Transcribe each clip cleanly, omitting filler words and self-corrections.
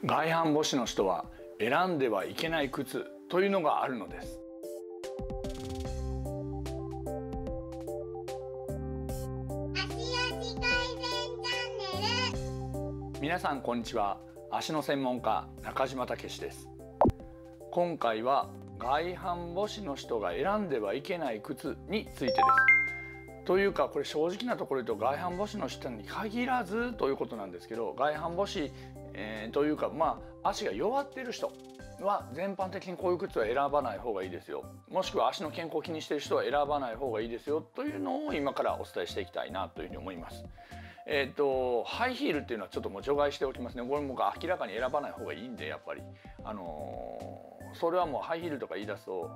外反母趾の人は選んではいけない靴というのがあるのです。皆さんこんにちは。足の専門家中島武史です。今回は外反母趾の人が選んではいけない靴についてです。というかこれ正直なところ言うと外反母趾の人に限らずということなんですけど、外反母趾、というか足が弱っている人は全般的にこういう靴は選ばない方がいいですよ、もしくは足の健康を気にしている人は選ばない方がいいですよというのを今からお伝えしていきたいなというふうに思います。ハイヒールっていうのはちょっともう除外しておきますね。これも明らかに選ばない方がいいんで、やっぱりそれはもうハイヒールとか言い出すと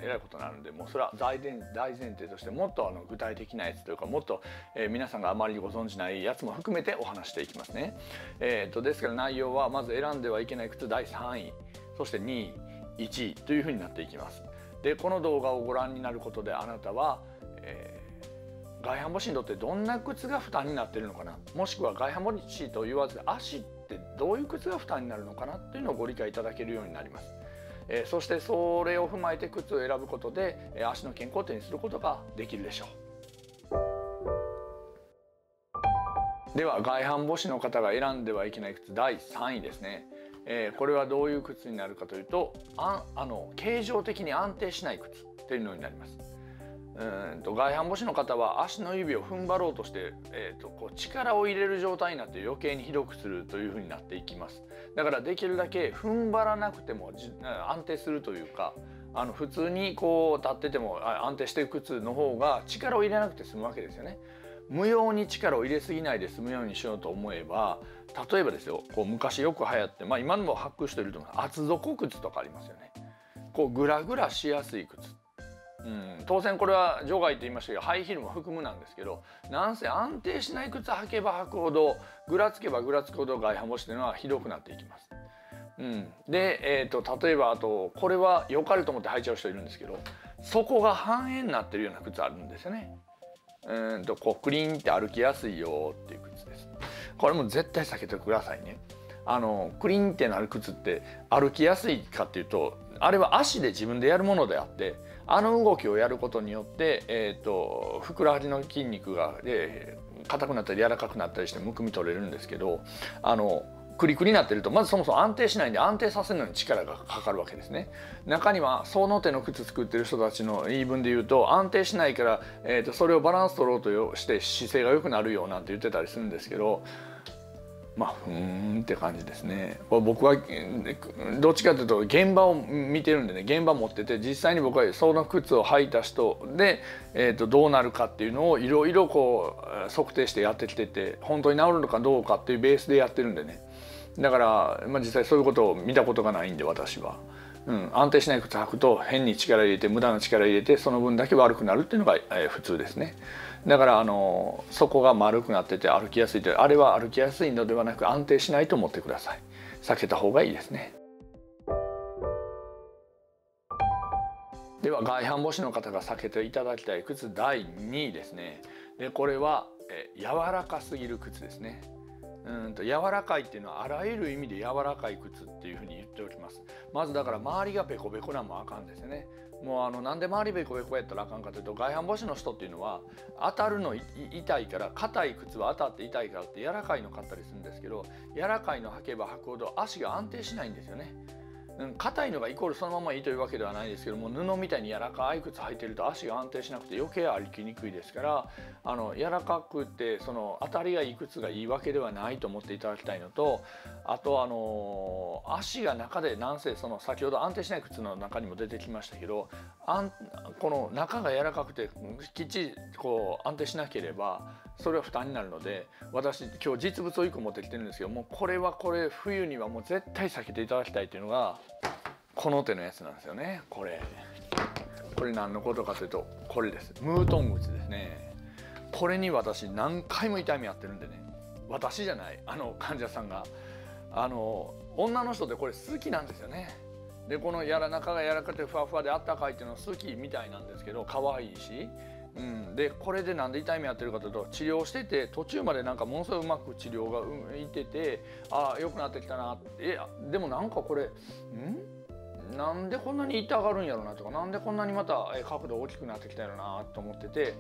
えらいことになるんで、もうそれは大前提としてもっと具体的なやつというか、もっと、皆さんがあまりご存じないやつも含めてお話していきますね。ですから内容はまず選んではいけない靴第3位、そして2位、1位というふうになっていきます。でこの動画をご覧になることであなたは、外反母趾にとってどんな靴が負担になっているのかな、もしくは外反母趾と言わず足ってどういう靴が負担になるのかなというのをご理解いただけるようになります。そしてそれを踏まえて靴を選ぶことで足の健康を手にすることができるでしょう。では外反母趾の方が選んではいけない靴第3位ですね。これはどういう靴になるかというと、形状的に安定しない靴というのになります。外反母趾の方は足の指を踏ん張ろうとして、こう力を入れる状態になって余計にひどくするというふうになっていきます。だからできるだけ踏ん張らなくても安定するというか、普通にこう立ってても安定していく靴の方が力を入れなくて済むわけですよね。無用に力を入れすぎないで済むようにしようと思えば、例えばですよ、こう昔よく流行って、今でも履く人いると思う厚底靴とかありますよね。こうグラグラしやすい靴。当然これは除外と言いましたけどハイヒールも含むなんですけど、なんせ安定しない靴履けば履くほど、ぐらつけばぐらつくほど外反母趾というのはひどくなっていきます。で、例えばあとこれは良かれと思って履いちゃう人いるんですけど、底が半円になってるような靴あるんですよね。こうクリーンって歩きやすいよっていう靴です。これも絶対避けてくださいね。クリーンってなる靴って歩きやすいかっていうと、あれは足で自分でやるものであって、動きをやることによって、ふくらはぎの筋肉が硬くなったり柔らかくなったりしてむくみ取れるんですけど、クリクリになってるとまずそもそも安定しないんで、安定させるのに力がかかるわけですね。中にはその手の靴作ってる人たちの言い分で言うと、安定しないから、それをバランス取ろうとして姿勢が良くなるよなんて言ってたりするんですけど、って感じですね。僕はどっちかというと現場を見てるんでね、現場持ってて実際に僕はその靴を履いた人で、どうなるかっていうのをいろいろこう測定してやってきてて、本当に治るのかどうかっていうベースでやってるんでね。だから、実際そういうことを見たことがないんで私は。安定しない靴履くと変に力入れて無駄な力入れてその分だけ悪くなるっていうのが、普通ですね。だから底が丸くなってて歩きやすいという、あれは歩きやすいのではなく安定しないと思ってください。避けた方がいいですね。では外反母趾の方が避けていただきたい靴第2位ですね。でこれは柔らかすぎる靴ですね。柔らかいっていうのはあらゆる意味で柔らかい靴っていうふうに言っておきます。まずだから周りがベコベコなんもあかんですよね。もうなんで周りベコベコやったらあかんかというと、外反母趾の人っていうのは当たるの痛いから、硬い靴は当たって痛いからって柔らかいの買ったりするんですけど、柔らかいの履けば履くほど足が安定しないんですよね。硬いのがイコールそのままいいというわけではないですけども、布みたいに柔らかい靴履いてると足が安定しなくて余計歩きにくいですから、柔らかくてその当たりがいい靴がいいわけではないと思っていただきたいのと、あと足が中でなんせその先ほど安定しない靴の中にも出てきましたけど、この中が柔らかくてきっちりこう安定しなければそれは負担になるので、私今日実物を1個持ってきてるんですけども、これ冬にはもう絶対避けていただきたいというのがこの手のやつなんですよね。これ何のことかというと、これです。ムートン靴ですね。これに私何回も痛みあってるんでね、私じゃない患者さんが女の人でこれ好きなんですよね。でこの中が柔らかくてふわふわであったかいっていうの好きみたいなんですけど、可愛いしでこれでなんで痛みやってるかというと、治療してて途中までなんかものすごいうまく治療がいってて、ああ良くなってきたなって、でもなんかこれなんでこんなに痛がるんやろなとか、なんでこんなにまた角度大きくなってきたんやろなと思ってて、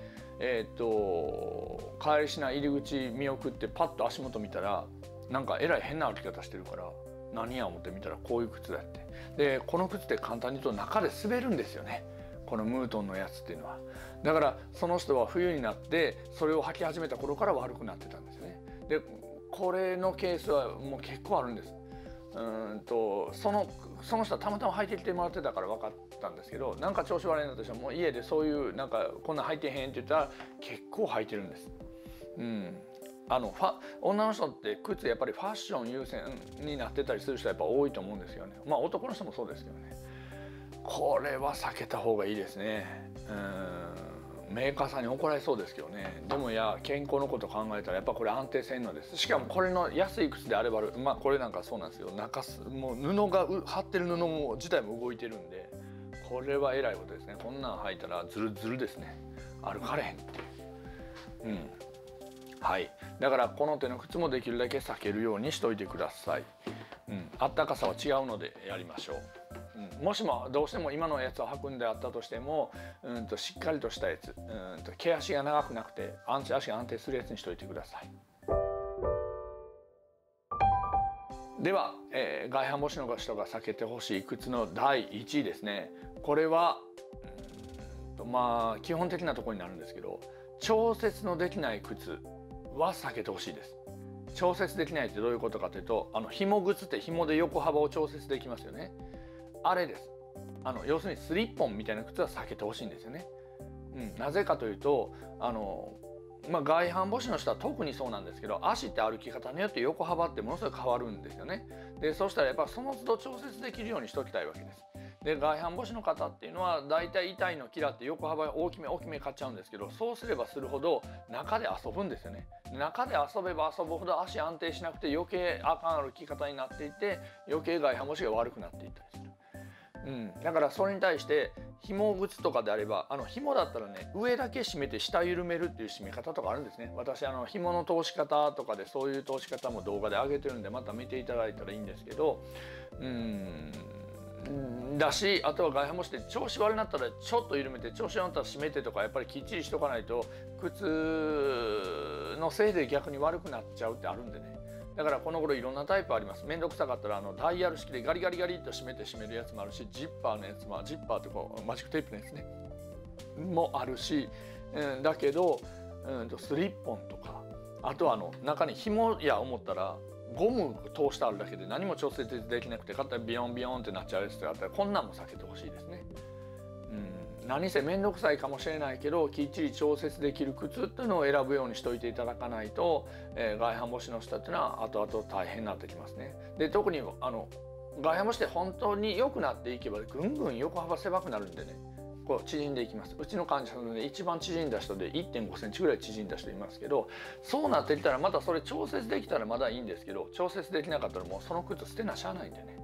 帰りしな入り口見送ってパッと足元見たら、なんかえらい変な歩き方してるから、何や思って見たらこういう靴だって。でこの靴って簡単に言うと中で滑るんですよね、このムートンのやつっていうのは。だからその人は冬になってそれを履き始めた頃から悪くなってたんですよね。でこれのケースはもう結構あるんです。その人はたまたま履いてきてもらってたから分かったんですけど、なんか調子悪いなとしても、もう家でそういうなんかこんなん履いてへんって言ったら結構履いてるんです。女の人って靴やっぱりファッション優先になってたりする人はやっぱ多いと思うんですよね。まあ男の人もそうですけどね。これは避けた方がいいですね。メーカーさんに怒られそうですけどね。でも健康のこと考えたらやっぱこれ安定性能です。しかもこれの安い靴であればこれなんかそうなんですよ。もう布が貼ってる布も自体も動いてるんで、これはえらいことですね。こんなん履いたらズルズルですね。歩かれへんっていう。はい。だからこの手の靴もできるだけ避けるようにしといてください。あったかさは違うのでやりましょう。もしもどうしても今のやつを履くんであったとしても、しっかりとしたやつ、毛足が長くなくて足が安定するやつにしといてください。では、外反母趾の人が避けてほしい靴の第1位ですね。これは基本的なところになるんですけど、調節のできない靴は避けてほしいです。調節できないってどういうことかというと、紐靴って紐で横幅を調節できますよね。あれです。要するにスリッポンみたいな靴は避けてほしいんですよね。なぜかというと外反母趾の人は特にそうなんですけど、足って歩き方によって横幅ってものすごい変わるんですよね。でそうしたらやっぱその都度調節できるようにしておきたいわけです。で外反母趾の方っていうのはだいたい痛いの嫌って横幅大きめ買っちゃうんですけど、そうすればするほど中で遊ぶんですよね。中で遊べば遊ぶほど足安定しなくて余計あかん歩き方になっていって、余計外反母趾が悪くなっていったりする。だからそれに対して紐靴とかであれば紐だったらね、上だけ締めて下緩めるっていう締め方とかあるんですね。私紐の通し方とかでそういう通し方も動画で上げてるんで、また見ていただいたらいいんですけど、だし、あとは外反母趾って調子悪くなったらちょっと緩めて、調子悪くなったら締めてとか、やっぱりきっちりしとかないと靴のせいで逆に悪くなっちゃうってあるんでね。だからこの頃いろんなタイプあります。めんどくさかったらダイヤル式でガリガリガリっと締めるやつもあるし、ジッパーのやつも、ジッパーってマジックテープのやつねもあるし、だけど、スリッポンとか、あとは中に紐や思ったらゴム通してあるだけで何も調節できなくて、勝手にビヨンビヨンってなっちゃうやつがあったら、こんなんも避けてほしいですね。何せ面倒くさいかもしれないけど、きっちり調節できる靴っていうのを選ぶようにしておいていただかないと、外反母趾の人っていうのは後々大変になってきますね。で特に外反母趾って本当に良くなっていけばぐんぐん横幅狭くなるんでね、こう縮んでいきます。うちの患者さんで一番縮んだ人で 1.5 センチぐらい縮んだ人いますけど、そうなってきたらまたそれ調節できたらまだいいんですけど、調節できなかったらもうその靴捨てなしゃあないんでね。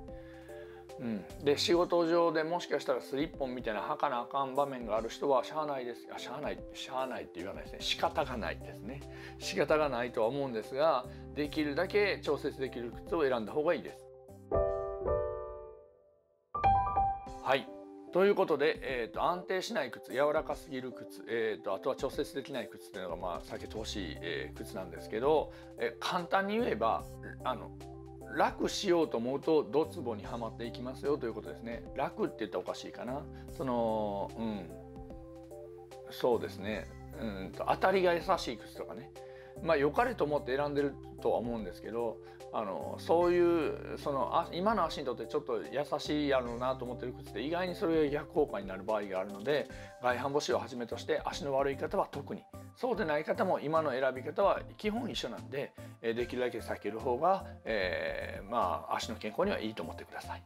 で仕事上でもしかしたらスリッポンみたいな履かなあかん場面がある人はしゃあないです。しゃあないって言わないですね。仕方がないですね。仕方がないとは思うんですが、できるだけ調節できる靴を選んだ方がいいです。はい。ということで、安定しない靴、柔らかすぎる靴、あとは調節できない靴っていうのが避けてほしい、靴なんですけど、簡単に言えば楽しようと思うとドツボにはまっていきますよということですね。楽って言ったらおかしいかな。そうですね。当たりが優しい靴とかね。良かれと思って選んでるとは思うんですけど、そういう今の足にとってちょっと優しいやろうなと思ってる靴って意外にそれが逆効果になる場合があるので、外反母趾をはじめとして足の悪い方は特に、そうでない方も今の選び方は基本一緒なんで、できるだけ避ける方が、足の健康にはいいと思ってください。